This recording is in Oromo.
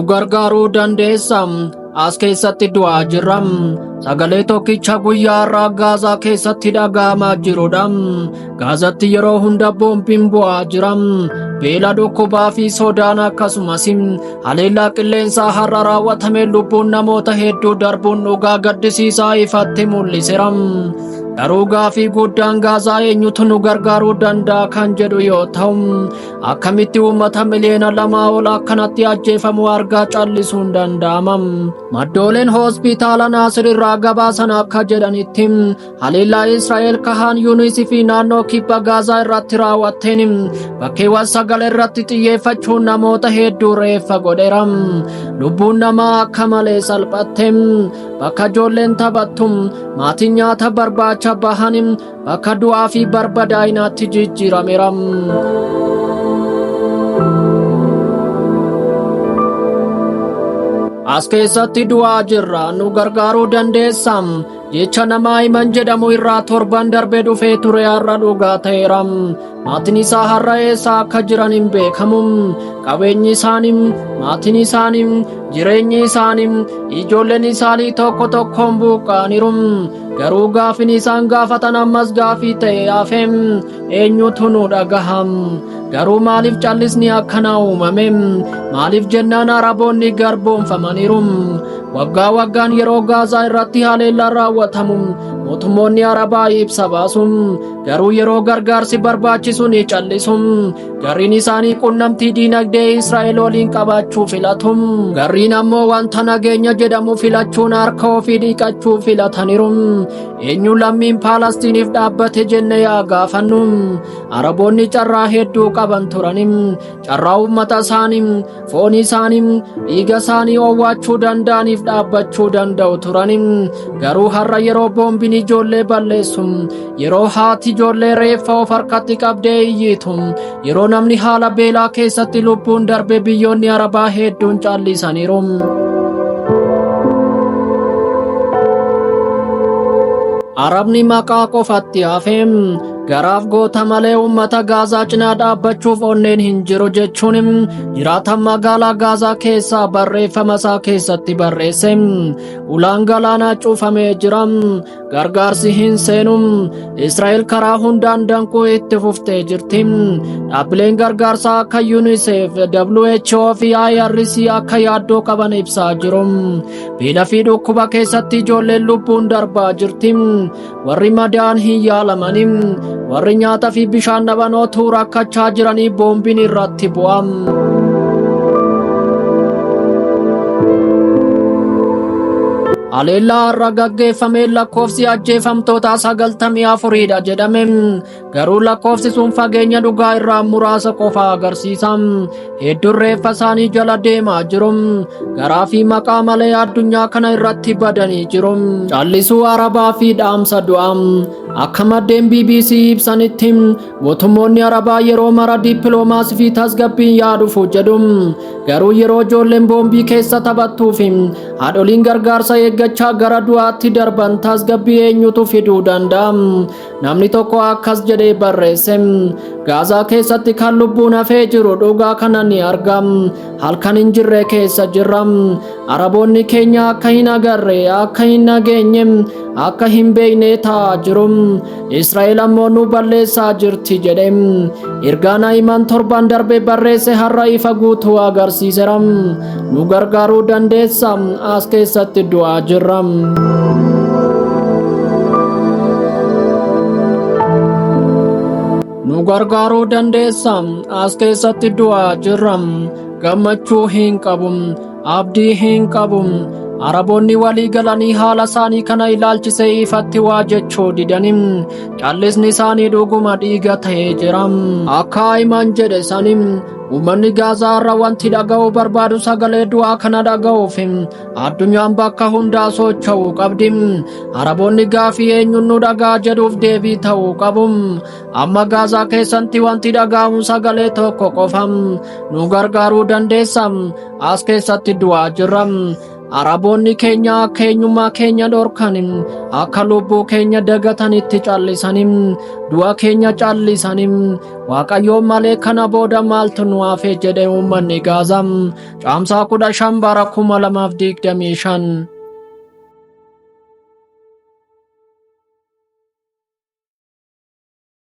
gargaaruu dandeessam as keessatti du'aa jirram sagalee tokkicha guyyaa irraa Gaazaa keessatti dhaga'amaa jirudham Gaazatti yeroo hunda boombiin bu'aa jiram beela dhukkubaa fi sodaan akkasumas haleellaa qilleensaa har'a raawwatame lubbuun namoota hedduu darbuun dhugaa gaddisiisaa ifatti mul'iseram garuu gaafii guddaan Gaazaa eenyutu nu gargaaruu danda'a kan jedhu yoo ta'u akkamitti uummata miliyoona 2 ol akkanatti ajjeefamu argaa callisuun danda'amam maddooleen hospitaala Naasir irraa gabaasan akka jedhanitti haleellaa Israa'el kahaan Yuunis fi naannoo kibba Gaazaa irratti raawwatteen bakkeewwan 9 irratti xiyyeeffachuun namoota hedduu reeffa godheeram lubbuun namaa akka malee salphatteem bakka ijoolleen taphattum maatiin nyaata barbaacha bahanim bakka du'aa fi barbadaa'inaatti jijjiirameeram. As keessatti du'aa jirra nu gargaaruu dandeessam jecha namaa himan jedhamu irraa torban darbee dhufee ture har'a dhugaa ta'eeram maatiin isaa har'a eessa akka jiran hin beekamu qabeenyi isaanii maatiin isaanii jireenyi isaanii ijoolleen isaanii tokko tokkoon buqqaaniiru garuu gaafin isaan gaafatan ammas gaafii ta'e hafeem eenyutu nu dhagaham garuu maaliif callisni akkana uumame maaliif jennaan araboonni garboomfamaniiru waggaa waggaan yeroo Gaazaa irratti haleellaan raawwatamu mootummoonni arabaa ibsa baasu garuu yeroo gargaarsi barbaachisu ni callisu gariin isaanii qunnamtii diinagdee Israa'el waliin qabaachuu filatu gariin ammoo wanta nageenya jedhamu filachuun harka ofii dhiqachuu filataniiru eenyu lammiin Paalestiiniif dhaabbate jenne yaa gaafannu araboonni carraa hedduu qaban turanim carraa uummata isaanii foon isaanii dhiiga isaanii owwaachuu danda'aniif dhaabbachuu danda'u turanim garuu har'a yeroo boombiin ijoollee balleessu yeroo haati ijoollee reeffa of harkatti qabdee iyyitu yeroo namni haala beelaa keessatti lubbuun darbe biyyoonni arabaa hedduun callisaniiru. Arabni maqaa qofatti hafeem garaaf goota malee uummata Gaazaa cinaa dhaabbachuuf onneen hin jiru jechuun jiraatan magaalaa Gaazaa keessaa barreeffama isaa keessatti barreesse ulaan galaanaa cuufamee jira gargaarsi hin seenu Israa'el karaa hundaan danquu itti fuftee jirti dhaabbileen gargaarsaa akka UNICEF WHO fi IRC akka yaaddoo qaban ibsaa jiru beela fi dhukkuba keessatti ijoolleen lubbuun darbaa jirti warri madaan hin yaalamani warri nyaata fi bishaan dhaban otuu rakkachaa jiranii boombiin irratti bu'am. haleellaa har'a gaggeeffame lakkoofsi ajjeefamtoota 94dha jedhame garuu lakkoofsi sun fageenya dhugaa irraa muraasa qofa agarsiisa hedduun reeffa isaanii jala deemaa jiru garaa fi maqaa malee addunyaa kana irratti badanii jiru callisuu arabaa fi dhaamsa du'aa akka maddeen BBC ibsanitti mootummoonni arabaa yeroo mara dippiloomaasii fi tasgabbiin yaaduuf jedhu garuu yeroo ijoolleen boombii keessa taphattuu fi haadholiin gargaarsa eeggachaa gara du'aatti darban tasgabbii eenyutu fiduu danda'a namni tokko akkas jedhee barreesse Gaazaa keessatti kan lubbuun hafee jiru dhugaa kana ni argam halkan hin jirre keessa jirra araboonni keenya akka hin agarre akka hin nageenye akka hin beekne ta'aa jiru Israa'el ammoo nu balleessaa jirti jedhe ergaan Naa'imaan torban darbe barreesse har'a ifa guutuu agarsiiseera nu gargaaruu dandeessa as keessatti du'aa jirra. nu gargaaruu dandeessa as keessatti du'aa jirra gammachuu hin qabu abdii hin qabu araboonni walii galanii haala isaanii kana ilaalchisee ifatti waa jechuu didanim callisni isaanii dhuguma dhiiga ta'ee jira akka Naa'imaan jedhe sanim uummanni Gaazaa irra wanti dhaga'uu barbaadu sagalee du'aa kana dhaga'uuf addunyaan bakka hundaa socho'uu qabdi araboonni gaafii eenyuun nu dhagaa jedhuuf deebii ta'uu qabu amma Gaazaa keessatti wanti dhaga'amu sagalee tokko qofa nu gargaaruu dandeessa as keessatti du'aa jirra Araboonni keenya akka eenyummaa keenya dhorkanim, akka lubbuu keenya dagatanitti callisanim, du'a keenya callisanim, Waaqayyoon malee kana booda maaltu nu hafe jedhe uummanni Gaazaa. Caamsaa 15 bara 2025.